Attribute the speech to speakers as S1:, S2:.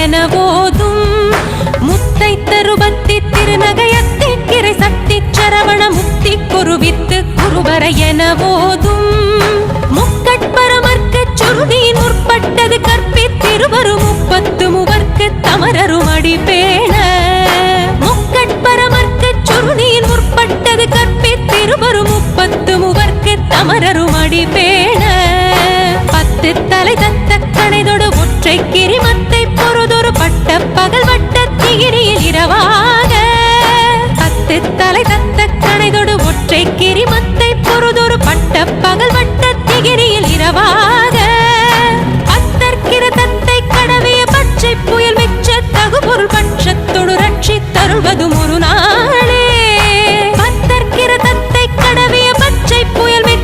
S1: என போதும் முத்தை தருபத்தி திருநகையத்தி கிரை சக்தி சரவண முக்தி குருவித்து குருவர என போதும் முக்கட்பரமர்க்கு சுருதியின் முற்பட்டது கற்பித்திருவரும் முப்பத்து மூவர்க்கு தமரரும் அடிபேண முக்கட்பரமர்க்கு சுருதியின் முற்பட்டது கற்பித்திருவரும் முப்பத்து மூவர்க்கு தமரரும் அடிபேண பத்து தலை தத்த கணைதொடு ஒற்றை கிரிமத்தை பொறுதொரு பட்ட பகல் வட்ட திகிரியில் இரவாக பத்து தலை